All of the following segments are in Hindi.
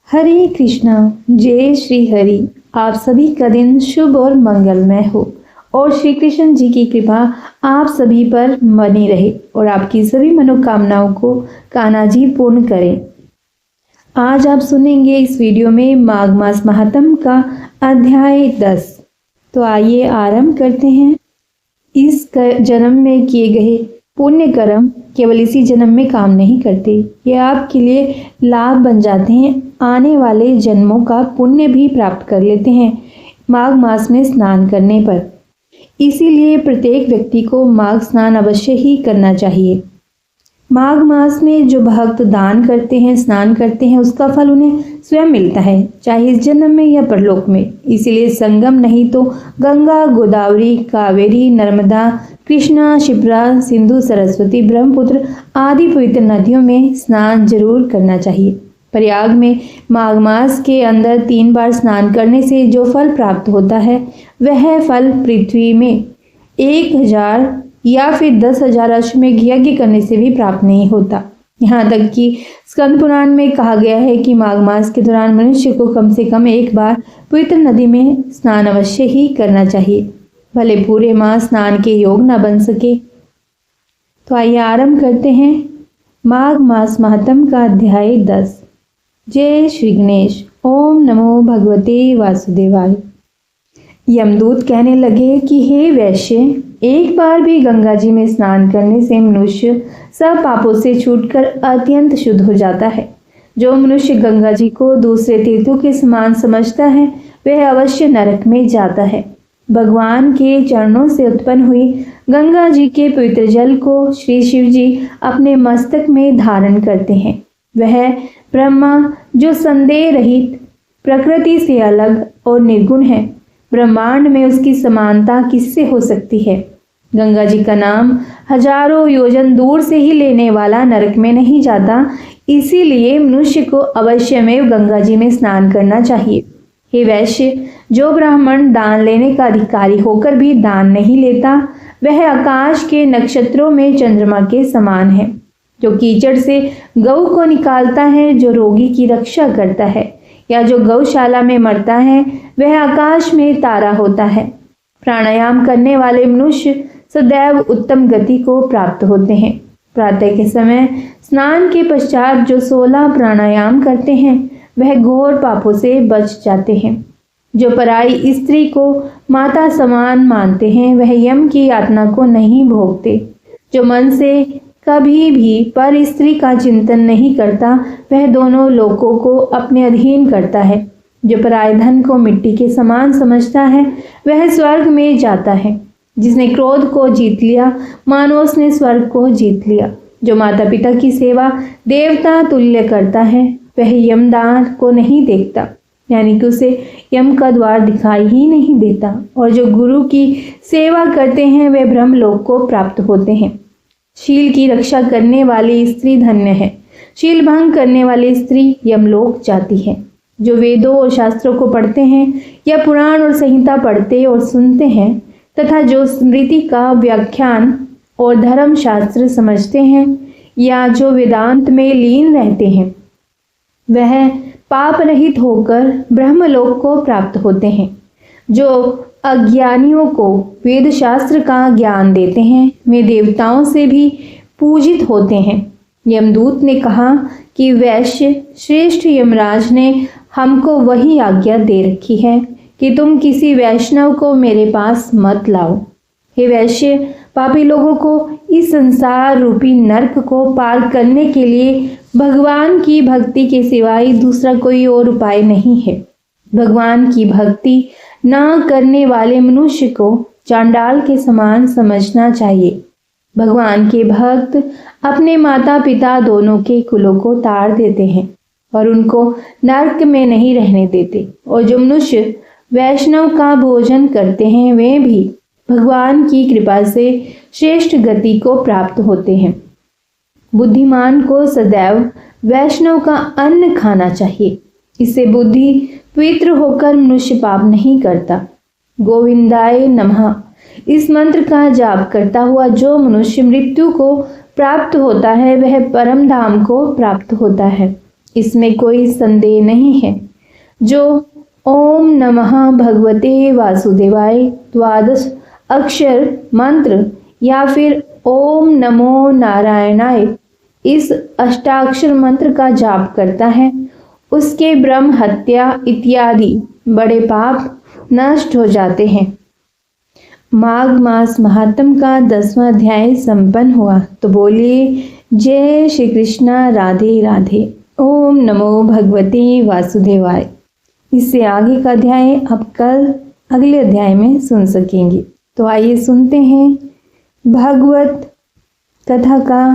हरे कृष्णा। जय श्री हरि। आप सभी का दिन शुभ और मंगलमय हो और श्री कृष्ण जी की कृपा आप सभी पर बनी रहे और आपकी सभी मनोकामनाओं को कान्हा जी पूर्ण करें। आज आप सुनेंगे इस वीडियो में माघ मास महात्म का अध्याय 10। तो आइए आरंभ करते हैं। इस जन्म में किए गए पुण्य कर्म केवल इसी जन्म में काम नहीं करते, ये आपके लिए लाभ बन जाते हैं। आने वाले जन्मों का पुण्य भी प्राप्त कर लेते हैं माघ मास में स्नान करने पर। इसीलिए प्रत्येक व्यक्ति को माघ स्नान अवश्य ही करना चाहिए। माघ मास में जो भक्त दान करते हैं, स्नान करते हैं, उसका फल उन्हें स्वयं मिलता है, चाहे इस जन्म में या परलोक में। इसीलिए संगम नहीं तो गंगा, गोदावरी, कावेरी, नर्मदा, कृष्णा, शिप्रा, सिंधु, सरस्वती, ब्रह्मपुत्र आदि पवित्र नदियों में स्नान जरूर करना चाहिए। प्रयाग में माघ मास के अंदर 3 बार स्नान करने से जो फल प्राप्त होता है, वह फल पृथ्वी में 1000 या फिर 10,000 अश्वमेघ यज्ञ करने से भी प्राप्त नहीं होता। यहाँ तक कि स्कंद पुराण में कहा गया है कि माघ मास के दौरान मनुष्य को कम से कम 1 बार पवित्र नदी में स्नान अवश्य ही करना चाहिए, भले पूरे मास स्नान के योग न बन सके। तो आइए आरंभ करते हैं माघ मास महात्म का अध्याय 10। जय श्री गणेश। ओम नमो भगवते वासुदेवाय। यमदूत कहने लगे कि हे वैश्य, एक बार भी गंगा जी में स्नान करने से मनुष्य सब पापों से छूटकर अत्यंत शुद्ध हो जाता है। जो मनुष्य गंगा जी को दूसरे तीर्थों के समान समझता है, वह अवश्य नरक में जाता है। भगवान के चरणों से उत्पन्न हुई गंगा जी के पवित्र जल को श्री शिव जी अपने मस्तक में धारण करते हैं। वह ब्रह्मा जो संदेह रहित, प्रकृति से अलग और निर्गुण है, ब्रह्मांड में उसकी समानता किससे हो सकती है। गंगा जी का नाम हजारों योजन दूर से ही लेने वाला नरक में नहीं जाता, इसीलिए मनुष्य को अवश्य में गंगा जी में स्नान करना चाहिए। हे वैश्य, जो ब्राह्मण दान लेने का अधिकारी होकर भी दान नहीं लेता, वह आकाश के नक्षत्रों में चंद्रमा के समान है। जो कीचड़ से गऊ को निकालता है, जो रोगी की रक्षा करता है, या जो गौशाला में मरता है, वह आकाश में तारा होता है। प्राणायाम करने वाले मनुष्य सदैव उत्तम गति को प्राप्त होते हैं। प्रातः के समय स्नान के पश्चात जो 16 प्राणायाम करते हैं, वह घोर पापों से बच जाते हैं। जो पराई स्त्री को माता समान मानते हैं, वह यम की यातना को नहीं भोगते। जो मन से कभी भी पर स्त्री का चिंतन नहीं करता, वह दोनों लोकों को अपने अधीन करता है। जो पराय धन को मिट्टी के समान समझता है, वह स्वर्ग में जाता है। जिसने क्रोध को जीत लिया, मानो उसने स्वर्ग को जीत लिया। जो माता पिता की सेवा देवता तुल्य करता है, वह यमदान को नहीं देखता, यानी कि उसे यम का द्वार दिखाई ही नहीं देता। और जो गुरु की सेवा करते हैं, वे ब्रह्मलोक को प्राप्त होते हैं। शील की रक्षा करने वाली स्त्री धन्य है। शील भंग करने वाली स्त्री यमलोक जाती है। जो वेदों और शास्त्रों को पढ़ते हैं, या पुराण और संहिता पढ़ते और सुनते हैं, तथा जो स्मृति का व्याख्यान और धर्म शास्त्र समझते हैं, या जो वेदांत में लीन रहते हैं, वह पाप रहित होकर ब्रह्मलोक को प्राप्त होते हैं। जो अज्ञानियों को वेद शास्त्र का ज्ञान देते हैं, वे देवताओं से भी पूजित होते हैं। यमदूत ने कहा कि वैश्य श्रेष्ठ यमराज ने हमको वही आज्ञा दे रखी है कि तुम किसी वैष्णव को मेरे पास मत लाओ। हे वैश्य, पापी लोगों को इस संसार रूपी नरक को पार करने के लिए भगवान की भक्ति के सिवाय दूसरा कोई और उपाय नहीं है। भगवान की भक्ति न करने वाले मनुष्य को चांडाल के समान समझना चाहिए। भगवान के भक्त अपने माता पिता दोनों के कुलों को ताड़ देते हैं और उनको नरक में नहीं रहने देते। और जो मनुष्य वैष्णव का भोजन करते हैं, वे भी भगवान की कृपा से श्रेष्ठ गति को प्राप्त होते हैं। बुद्धिमान को सदैव वैष्णव का अन्न खाना चाहिए। इससे बुद्धि पवित्र होकर मनुष्य पाप नहीं करता। गोविंदाय नमः इस मंत्र का जाप करता हुआ जो मनुष्य मृत्यु को प्राप्त होता है, वह परम धाम को प्राप्त होता है। इसमें कोई संदेह नहीं है। जो ओम नमः भगवते वासुदेवाय द्वादश अक्षर मंत्र या फिर ओम नमो नारायणाय इस अष्टाक्षर मंत्र का जाप करता है, उसके ब्रह्म हत्या इत्यादि बड़े पाप नष्ट हो जाते हैं। माघ मास महात्म का 10वां अध्याय संपन्न हुआ। तो बोलिए जय श्री कृष्णा, राधे राधे। ओम नमो भगवते वासुदेवाय। इससे आगे का अध्याय आप कल अगले अध्याय में सुन सकेंगे। तो आइए सुनते हैं भागवत कथा का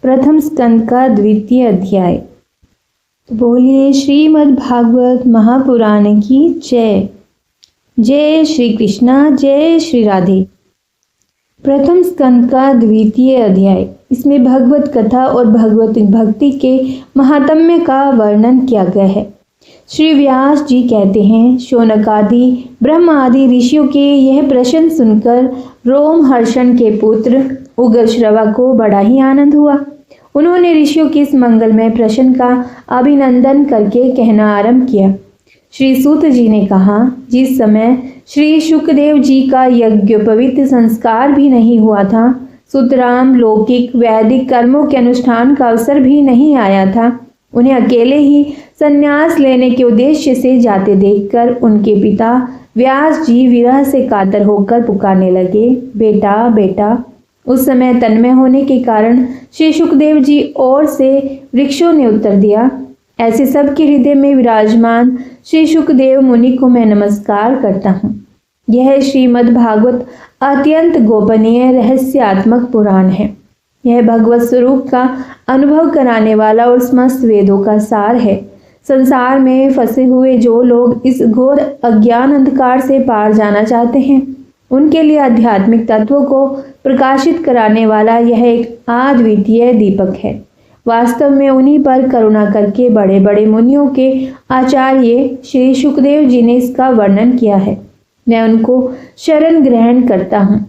प्रथम स्कंद का द्वितीय अध्याय। तो बोलिए श्रीमद् भागवत महापुराण की जय। जय श्री कृष्णा, जय श्री राधे। प्रथम स्कंद का द्वितीय अध्याय। इसमें भगवत कथा और भगवत भक्ति के महात्म्य का वर्णन किया गया है। श्री व्यास जी कहते हैं, शौनक आदि ब्रह्म आदि ऋषियों के यह प्रश्न सुनकर रोमहर्षण के पुत्र उग्रश्रवा को बड़ा ही आनंद हुआ। उन्होंने ऋषियों के इस मंगलमय प्रश्न का अभिनंदन करके कहना आरंभ किया। श्री सूत जी ने कहा, जिस समय श्री शुकदेव जी का यज्ञोपवीत संस्कार भी नहीं हुआ था, सुतराम लौकिक वैदिक कर्मों के अनुष्ठान का अवसर भी नहीं आया था, उन्हें अकेले ही संन्यास लेने के उद्देश्य से जाते देखकर उनके पिता व्यास जी विरह से कातर होकर पुकारने लगे, बेटा बेटा। उस समय तन्मय होने के कारण श्री शुकदेव जी ओर से वृक्षों ने उत्तर दिया, ऐसे सबके हृदय में विराजमान श्री शुकदेव मुनि को मैं नमस्कार करता हूँ। यह श्रीमद् भागवत अत्यंत गोपनीय रहस्यात्मक पुराण है। यह भगवत स्वरूप का अनुभव कराने वाला और समस्त वेदों का सार है। संसार में फंसे हुए जो लोग इस घोर अज्ञान अंधकार से पार जाना चाहते हैं, उनके लिए आध्यात्मिक तत्वों को प्रकाशित कराने वाला यह एक अद्वितीय दीपक है। वास्तव में उन्हीं पर करुणा करके बड़े बड़े मुनियों के आचार्य श्री शुकदेव जी ने इसका वर्णन किया है। मैं उनको शरण ग्रहण करता हूँ।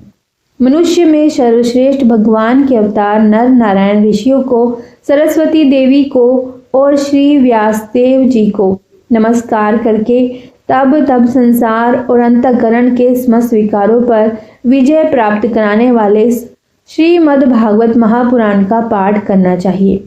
मनुष्य में सर्वश्रेष्ठ भगवान के अवतार नर नारायण ऋषियों को, सरस्वती देवी को और श्री व्यासदेव जी को नमस्कार करके तब संसार और अंतःकरण के समस्त विकारों पर विजय प्राप्त कराने वाले श्रीमद् भागवत महापुराण का पाठ करना चाहिए।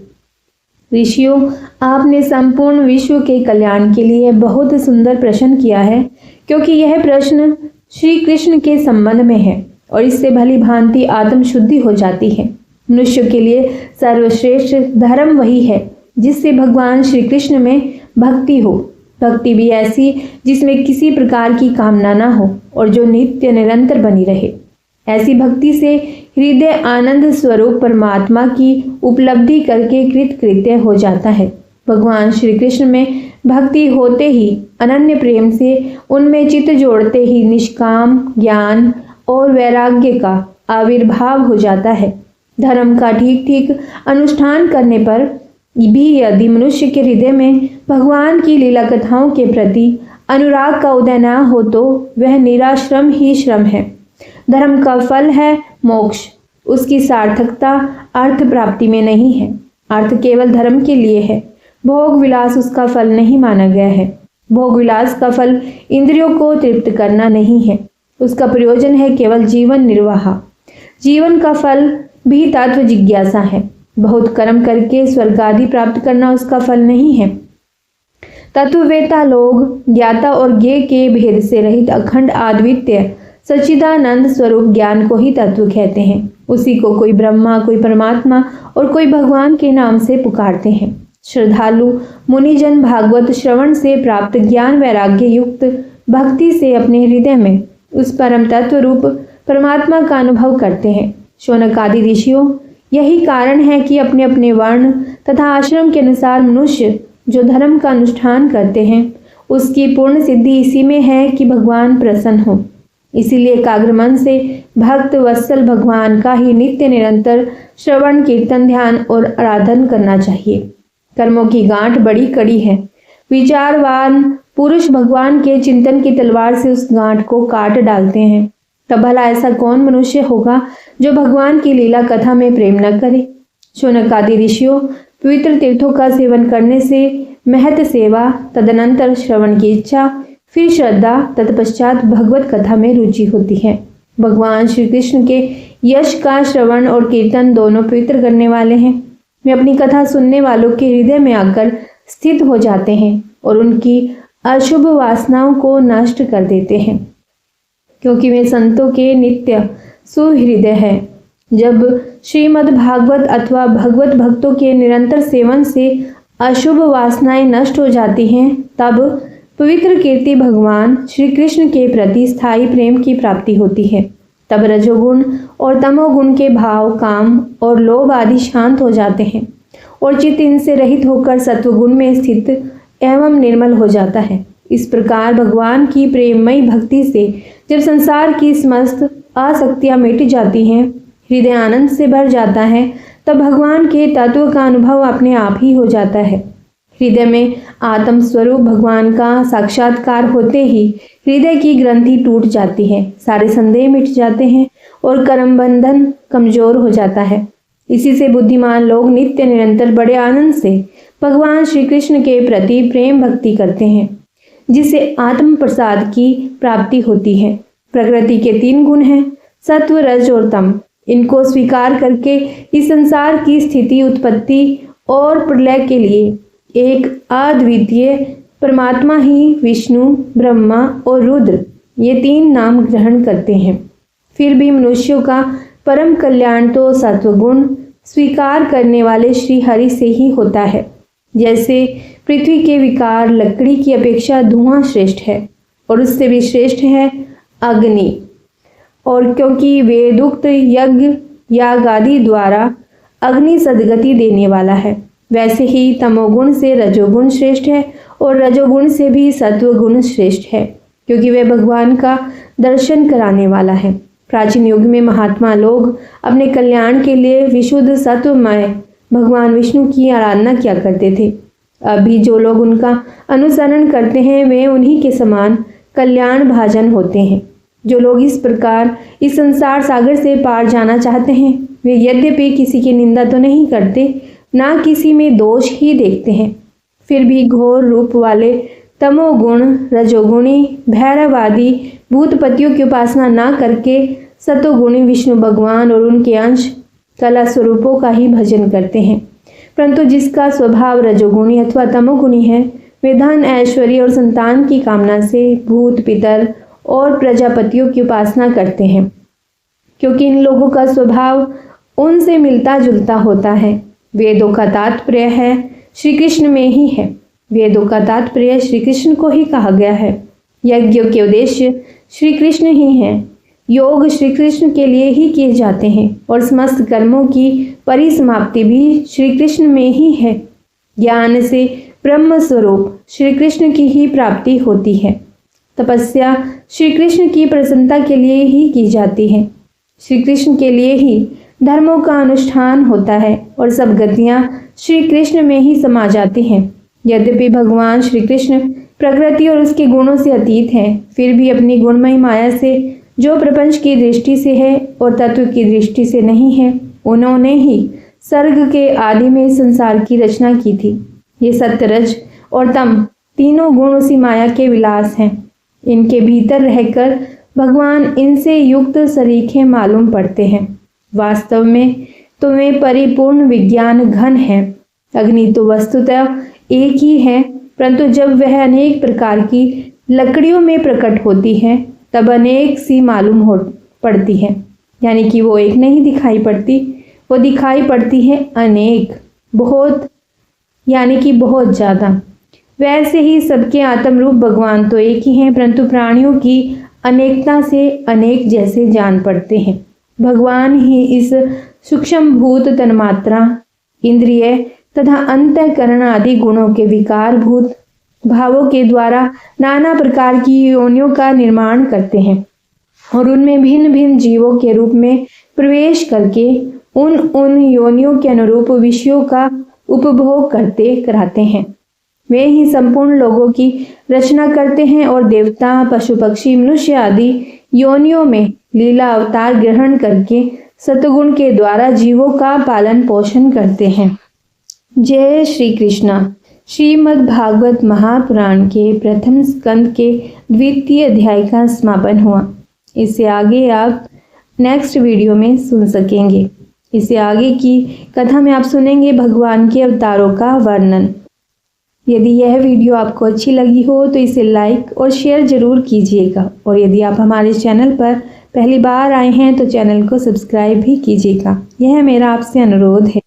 ऋषियों, आपने संपूर्ण विश्व के कल्याण के लिए बहुत सुंदर प्रश्न किया है, क्योंकि यह प्रश्न श्री कृष्ण के संबंध में है और इससे भली भांति आत्म शुद्धि हो जाती है। मनुष्य के लिए सर्वश्रेष्ठ धर्म वही है जिससे भगवान श्री कृष्ण में भक्ति हो। भक्ति भी ऐसी जिसमें किसी प्रकार की कामना न हो और जो नित्य निरंतर बनी रहे। ऐसी भक्ति से हृदय आनंद स्वरूप परमात्मा की उपलब्धि करके कृतकृत्य हो जाता है। भगवान श्री कृष्ण में भक्ति होते ही, अनन्य प्रेम से उनमें चित्त जोड़ते ही निष्काम ज्ञान और वैराग्य का आविर्भाव हो जाता है। धर्म का ठीक ठीक अनुष्ठान करने पर भी यदि मनुष्य के हृदय में भगवान की लीला कथाओं के प्रति अनुराग का उदय न हो तो वह निराश्रम ही श्रम है। धर्म का फल है मोक्ष। उसकी सार्थकता अर्थ प्राप्ति में नहीं है। अर्थ केवल धर्म के लिए है। भोग विलास उसका फल नहीं माना गया है। भोग विलास का फल इंद्रियों को तृप्त करना नहीं है। उसका प्रयोजन है केवल जीवन निर्वाह। जीवन का फल भी तत्व जिज्ञासा है। बहुत कर्म करके स्वर्ग आदि प्राप्त करना उसका फल नहीं है। तत्ववेता लोग ज्ञाता और ज्ञेय के भेद से रहित अखंड अद्वितीय सच्चिदानंद स्वरूप ज्ञान को ही तत्व कहते हैं। उसी को कोई ब्रह्मा, कोई परमात्मा और कोई भगवान के नाम से पुकारते हैं। श्रद्धालु मुनिजन भागवत श्रवण से प्राप्त ज्ञान वैराग्य युक्त भक्ति से अपने हृदय में उस परम तत्व रूप परमात्मा का अनुभव करते हैं। शौनक आदि ऋषियों, यही कारण है कि अपने अपने वर्ण तथा आश्रम के अनुसार मनुष्य जो धर्म का अनुष्ठान करते हैं, उसकी पूर्ण सिद्धि इसी में है कि भगवान प्रसन्न हो। इसीलिए एकाग्र मन से भक्त वत्सल भगवान का ही नित्य निरंतर श्रवण, कीर्तन, ध्यान और आराधन करना चाहिए। कर्मों की गांठ बड़ी कड़ी है। विचारवान पुरुष भगवान के चिंतन की तलवार से उस गांठ को काट डालते हैं। तब भला ऐसा कौन मनुष्य होगा जो भगवान की लीला कथा में प्रेम न करे। शौनक आदि ऋषियों, पवित्र तीर्थों का सेवन करने से महत सेवा, तदनंतर श्रवण की इच्छा, फिर श्रद्धा, तत्पश्चात भगवत कथा में रुचि होती है। भगवान श्री कृष्ण के यश का श्रवण और कीर्तन दोनों पवित्र करने वाले हैं। वे अपनी कथा सुनने वालों के हृदय में आकर स्थित हो जाते हैं और उनकी अशुभ वासनाओं को नष्ट कर देते हैं, क्योंकि वे संतों के नित्य सुहृदय हैं। जब श्रीमद् भागवत अथवा भगवत भक्तों के निरंतर सेवन से अशुभ वासनाएं नष्ट हो जाती हैं, तब पवित्र कीर्ति भगवान श्री कृष्ण के प्रति स्थायी प्रेम की प्राप्ति होती है। तब रजोगुण और तमोगुण के भाव, काम और लोभ आदि शांत हो जाते हैं और चित्त इनसे रहित होकर सत्वगुण में स्थित एवं निर्मल हो जाता है। इस प्रकार भगवान की प्रेममयी भक्ति से जब संसार की समस्त आसक्तियां मिट जाती हैं, हृदय आनंद से भर जाता है, तब भगवान के तत्व का अनुभव अपने आप ही हो जाता है। हृदय में आत्म स्वरूप भगवान का साक्षात्कार होते ही हृदय की ग्रंथि टूट जाती है, सारे संदेह मिट जाते हैं और कर्म बंधन कमजोर हो जाता है। इसी से बुद्धिमान लोग नित्य निरंतर बड़े आनंद से भगवान श्री कृष्ण के प्रति प्रेम भक्ति करते हैं, जिससे आत्म प्रसाद की प्राप्ति होती है। प्रकृति के 3 गुण हैं, सत्व, रज और तम। इनको स्वीकार करके इस संसार की स्थिति, उत्पत्ति और प्रलय के लिए एक अद्वितीय परमात्मा ही विष्णु, ब्रह्मा और रुद्र, ये 3 नाम ग्रहण करते हैं। फिर भी मनुष्यों का परम कल्याण तो सत्वगुण स्वीकार करने वाले श्री हरि से ही होता है। जैसे पृथ्वी के विकार लकड़ी की अपेक्षा धुआं श्रेष्ठ है और उससे भी श्रेष्ठ है अग्नि, और क्योंकि वेदोक्त यज्ञ याग आदि द्वारा अग्नि सद्गति देने वाला है, वैसे ही तमोगुण से रजोगुण श्रेष्ठ है और रजोगुण से भी सत्वगुण श्रेष्ठ है, क्योंकि वह भगवान का दर्शन कराने वाला है। प्राचीन युग में महात्मा लोग अपने कल्याण के लिए विशुद्ध सत्वमय भगवान विष्णु की आराधना किया करते थे। अभी जो लोग उनका अनुसरण करते हैं, वे उन्हीं के समान कल्याण भाजन होते हैं। जो लोग इस प्रकार इस संसार सागर से पार जाना चाहते हैं, वे यद्यपि किसी की निंदा तो नहीं करते, ना किसी में दोष ही देखते हैं, फिर भी घोर रूप वाले तमोगुण, रजोगुणी, भैरवादी भूतपतियों की उपासना ना करके सतोगुणी विष्णु भगवान और उनके अंश कला स्वरूपों का ही भजन करते हैं। परंतु जिसका स्वभाव रजोगुणी अथवा तमोगुणी है, वे धन, ऐश्वर्य और संतान की कामना से भूत, पितर और प्रजापतियों की उपासना करते हैं, क्योंकि इन लोगों का स्वभाव उनसे मिलता जुलता होता है। वेदों का तात्पर्य है श्री कृष्ण में ही है। वेदों का तात्पर्य श्री कृष्ण को ही कहा गया है। यज्ञों के उद्देश्य श्री कृष्ण ही हैं। योग श्री कृष्ण के लिए ही किए जाते हैं और समस्त कर्मों की परिसमाप्ति भी श्री कृष्ण में ही है। ज्ञान से ब्रह्म स्वरूप श्री कृष्ण की ही प्राप्ति होती है। तपस्या श्री कृष्ण की प्रसन्नता के लिए ही की जाती है। श्री कृष्ण के लिए ही धर्मों का अनुष्ठान होता है और सब गतियां श्री कृष्ण में ही समा जाती हैं। यद्यपि भगवान श्री कृष्ण प्रकृति और उसके गुणों से अतीत हैं, फिर भी अपनी गुणमयी माया से जो प्रपंच की दृष्टि से है और तत्व की दृष्टि से नहीं है, उन्होंने ही सर्ग के आदि में संसार की रचना की थी। ये सत्य, रज और तम तीनों गुण उसी माया के विलास हैं। इनके भीतर रहकर भगवान इनसे युक्त सरीखे मालूम पड़ते हैं। वास्तव में तो वे परिपूर्ण विज्ञान घन है। अग्नि तो वस्तुतः एक ही है, परंतु जब वह अनेक प्रकार की लकड़ियों में प्रकट होती है, तब अनेक सी मालूम हो पड़ती है। यानी कि वो एक नहीं दिखाई पड़ती, वो दिखाई पड़ती है अनेक, बहुत, यानी कि बहुत ज़्यादा। वैसे ही सबके आत्म रूप भगवान तो एक ही हैं, परंतु प्राणियों की अनेकता से अनेक जैसे जान पड़ते हैं। भगवान ही इस सूक्ष्म भूत तन्मात्रा, इंद्रिय तथा अंतःकरण आदि गुणों के विकार भूत भावों के द्वारा नाना प्रकार की योनियों का निर्माण करते हैं और उनमें भिन्न भिन्न जीवों के रूप में प्रवेश करके उन योनियों के अनुरूप विषयों का उपभोग करते कराते हैं। वे ही संपूर्ण लोगों की रचना करते हैं और देवता, पशु, पक्षी, मनुष्य आदि योनियों में लीला अवतार ग्रहण करके सतगुण के द्वारा जीवों का पालन पोषण करते हैं। जय श्री कृष्णा। श्रीमद् भागवत महापुराण के प्रथम स्कंद के द्वितीय अध्याय का समापन हुआ। इससे आगे आप नेक्स्ट वीडियो में सुन सकेंगे। इससे आगे की कथा में आप सुनेंगे भगवान के अवतारों का वर्णन। यदि यह वीडियो आपको अच्छी लगी हो तो इसे लाइक और शेयर ज़रूर कीजिएगा, और यदि आप हमारे चैनल पर पहली बार आए हैं तो चैनल को सब्सक्राइब भी कीजिएगा। यह मेरा आपसे अनुरोध है।